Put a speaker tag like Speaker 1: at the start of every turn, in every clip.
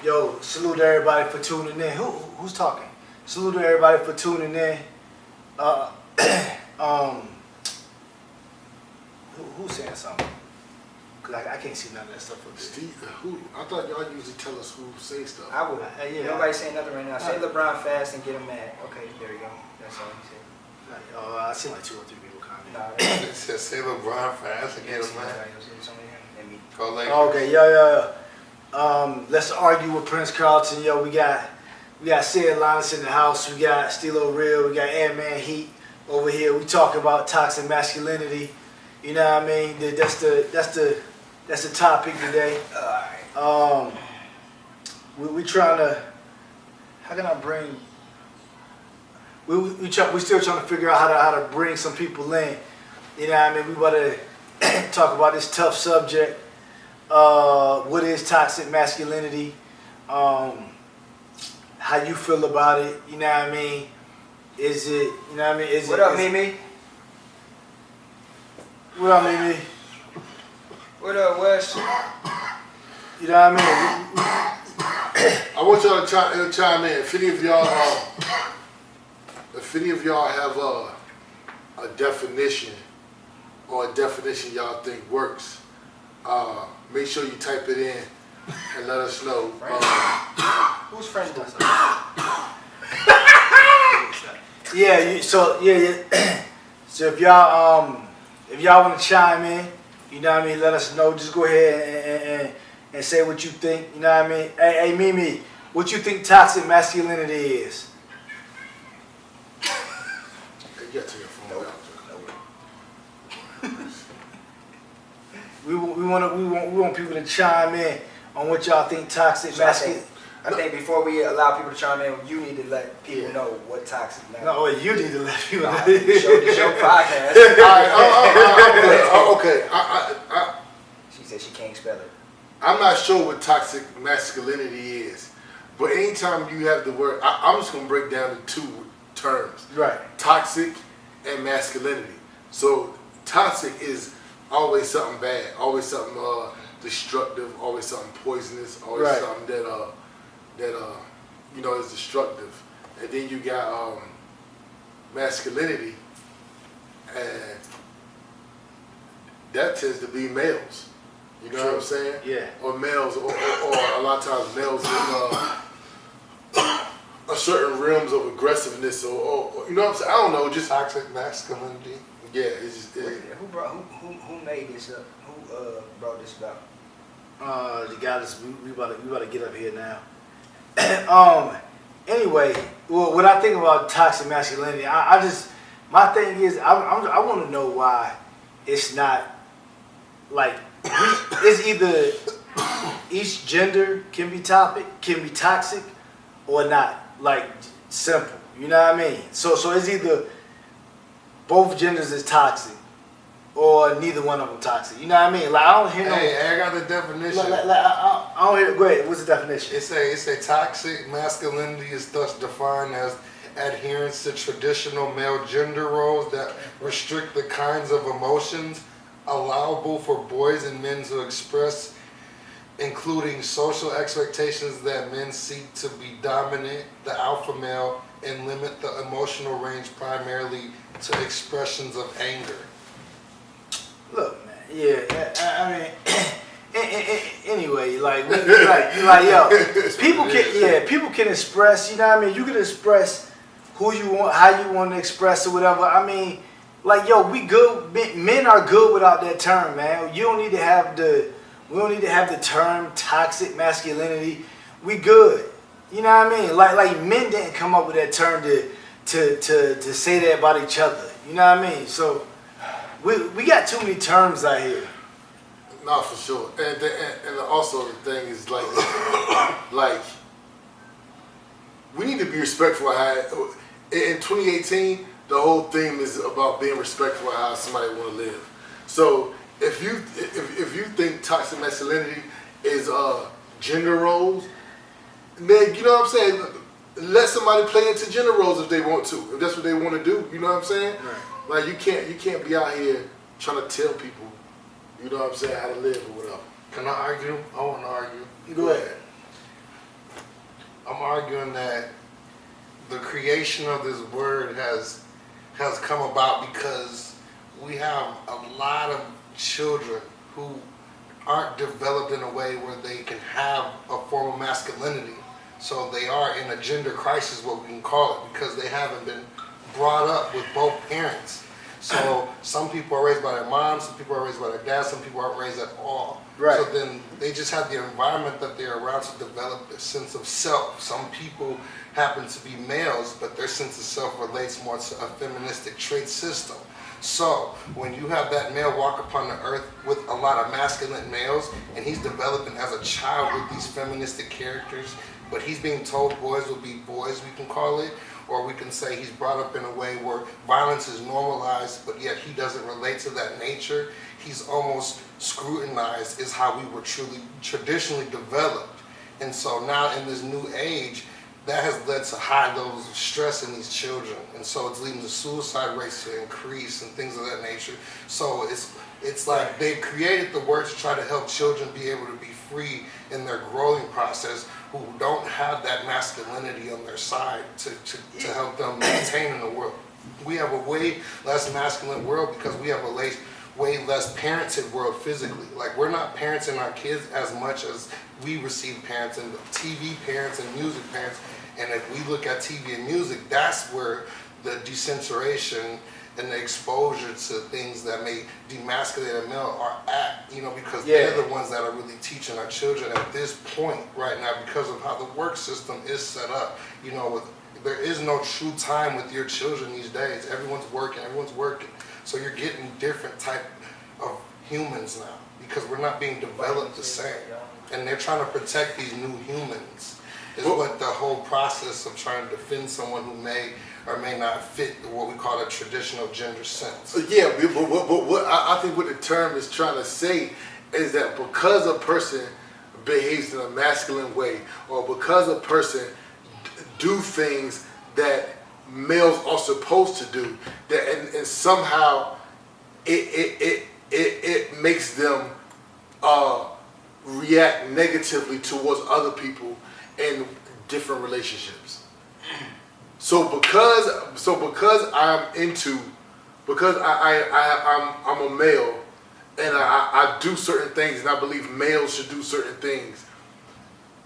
Speaker 1: Yo, salute everybody for tuning in. Who's talking? Salute everybody for tuning in. Uh, who's saying something? Cause I can't see none of that stuff up there.
Speaker 2: Steve, who? I thought y'all usually tell us who say stuff.
Speaker 3: I would.
Speaker 1: Yeah.
Speaker 3: Nobody's saying nothing right now. Say LeBron fast and get him mad. Okay, there you go. That's all he said.
Speaker 1: I seen like 2 or 3 people comment.
Speaker 3: Nah,
Speaker 4: It says say LeBron fast and get him mad. Go later.
Speaker 1: Okay, yeah. Let's argue with Prince Carlton. Yo, we got Sid Linus in the house. We got Stilo Real. We got Ant-Man Heat over here. We talking about toxic masculinity. You know what I mean? That's the topic today. We trying to. How can I bring? We still trying to figure out how to bring some people in. You know what I mean? We about to talk about this tough subject. What is toxic masculinity? How you feel about it? You know what I mean? Is it? You know what I mean?
Speaker 3: What up, Mimi?
Speaker 1: What up, Mimi?
Speaker 3: What up, Wes?
Speaker 1: You know what I mean?
Speaker 2: I want y'all to chime in. If any of y'all have a definition or a definition y'all think works, make sure you type it in and let us know.
Speaker 3: Who's friends with us?
Speaker 1: So if y'all want to chime in, you know what I mean, let us know. Just go ahead and say what you think. You know what I mean? Hey, Mimi, what you think toxic masculinity is?
Speaker 2: Hey, get to your phone.
Speaker 1: We want people to chime in on what y'all think toxic masculinity.
Speaker 3: I think before we allow people to chime in, you need to let people know what toxic masculinity.
Speaker 1: No, wait, you need to let people know.
Speaker 3: This your podcast.
Speaker 2: Okay.
Speaker 3: She said she can't spell it.
Speaker 2: I'm not sure what toxic masculinity is, but anytime you have the word, I'm just gonna break down the 2 terms.
Speaker 1: Right.
Speaker 2: Toxic and masculinity. So toxic is always something bad, always something destructive, always something poisonous, always something that is destructive. And then you got masculinity, and that tends to be males. You know what I'm saying?
Speaker 1: Yeah.
Speaker 2: Or males, or a lot of times males in a certain realms of aggressiveness, or you know what I'm saying? I don't know, just
Speaker 4: Toxic masculinity.
Speaker 2: yeah. It's just
Speaker 3: Who made this up? Who brought this about?
Speaker 1: The guys, we about to get up here now. Anyway, what I think about toxic masculinity, my thing is, I want to know why it's not like it's either each gender can be toxic, or not, like simple. You know what I mean? So it's either both genders is toxic, or neither one of them toxic. You know what I mean? Like I don't hear no.
Speaker 4: Hey, I got the definition.
Speaker 1: I don't hear. Go ahead. What's the definition?
Speaker 4: It's a toxic masculinity is thus defined as adherence to traditional male gender roles that restrict the kinds of emotions allowable for boys and men to express, including social expectations that men seek to be dominant, the alpha male, and limit the emotional range primarily to expressions of anger.
Speaker 1: Look, man. Yeah. I mean, anyway, like yo, people can express. You know what I mean? You can express who you want, how you want to express or whatever. I mean, like yo, we good. Men are good without that term, man. We don't need to have the term toxic masculinity. We good. You know what I mean? Like men didn't come up with that term to say that about each other. You know what I mean? So we got too many terms out here.
Speaker 2: No, for sure. And also the thing is like we need to be respectful. In 2018, the whole theme is about being respectful of how somebody want to live. So if you think toxic masculinity is gender roles, then you know what I'm saying. Let somebody play into gender roles if they want to. If that's what they want to do, you know what I'm saying.
Speaker 1: Right.
Speaker 2: Like you can't be out here trying to tell people, you know what I'm saying, how to live or whatever.
Speaker 4: Can I argue? I want to argue.
Speaker 1: Go ahead.
Speaker 4: I'm arguing that the creation of this word has come about because we have a lot of children who aren't developed in a way where they can have a form of masculinity. So they are in a gender crisis, what we can call it, because they haven't been brought up with both parents. So some people are raised by their mom, some people are raised by their dad, some people aren't raised at all.
Speaker 1: Right.
Speaker 4: So then they just have the environment that they're around to develop a sense of self. Some people happen to be males, but their sense of self relates more to a feministic trait system. So when you have that male walk upon the earth with a lot of masculine males, and he's developing as a child with these feministic characters, but he's being told boys will be boys, we can call it, or we can say he's brought up in a way where violence is normalized, but yet he doesn't relate to that nature. He's almost scrutinized is how we were traditionally developed. And so now in this new age, that has led to high levels of stress in these children. And so it's leading to suicide rates to increase and things of that nature. So it's like they've created the word to try to help children be able to be free in their growing process, who don't have that masculinity on their side to help them maintain in the world. We have a way less masculine world because we have a way less parented world physically. Like, we're not parenting our kids as much as we receive parents and TV parents and music parents. And if we look at TV and music, that's where the decentralization and the exposure to things that may demasculate a male are at, because they're the ones that are really teaching our children at this point right now because of how the work system is set up. There is no true time with your children these days. Everyone's working. So you're getting different type of humans now because we're not being developed the same. And they're trying to protect these new humans is what the whole process of trying to defend someone who may or may not fit what we call a traditional gender sense.
Speaker 2: Yeah, but what I think what the term is trying to say is that because a person behaves in a masculine way, or because a person do things that males are supposed to do, that and somehow it makes them react negatively towards other people in different relationships. So because I'm a male and I do certain things and I believe males should do certain things,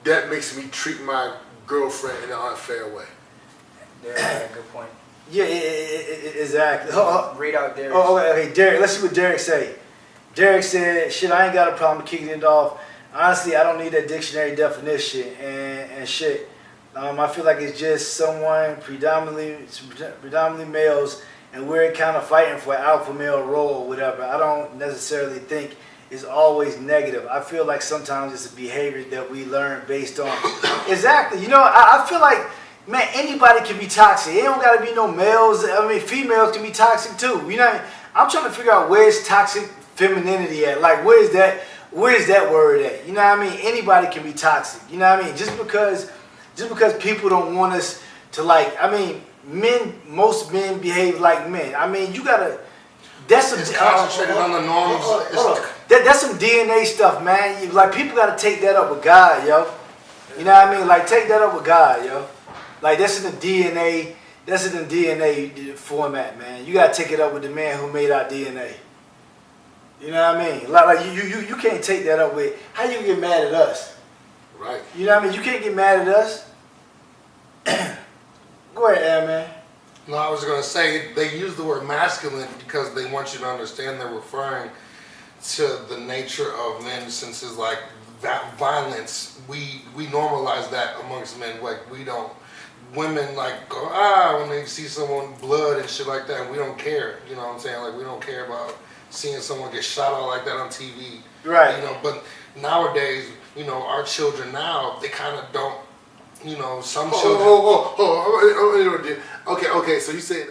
Speaker 2: that makes me treat my girlfriend in an unfair way.
Speaker 3: Yeah, good point.
Speaker 1: Yeah, exactly.
Speaker 3: Read out Derek.
Speaker 1: Okay, Derek. Let's see what Derek say. Derek said, "Shit, I ain't got a problem kicking it off. Honestly, I don't need that dictionary definition and shit. I feel like it's just someone predominantly males, and we're kind of fighting for an alpha male role or whatever. I don't necessarily think it's always negative. I feel like sometimes it's a behavior that we learn based on." Exactly. I feel like, man, anybody can be toxic. It don't got to be no males. I mean, females can be toxic too. I'm trying to figure out where's toxic femininity at. Like, where's that word at? You know what I mean? Anybody can be toxic. You know what I mean? Just because people don't want us to, like, I mean, most men behave like men. I mean, you gotta.
Speaker 4: It's concentrated on the norms.
Speaker 1: That's some DNA stuff, man. Like, people gotta take that up with God, yo. You know what I mean? Like, take that up with God, yo. Like, that's in the DNA. That's in the DNA format, man. You gotta take it up with the man who made our DNA. You know what I mean? Like you can't take that up with. How you get mad at us?
Speaker 2: Right.
Speaker 1: You know what I mean? You can't get mad at us. Go ahead, man.
Speaker 4: No, I was going to say they use the word masculine because they want you to understand they're referring to the nature of men, since it's like that violence. We normalize that amongst men. Like, we don't. Women like go when they see someone blood and shit like that. We don't care. You know what I'm saying? Like, we don't care about seeing someone get shot out like that on TV.
Speaker 1: Right.
Speaker 4: But nowadays, our children now, they kind of don't. Some children.
Speaker 2: Okay. So you said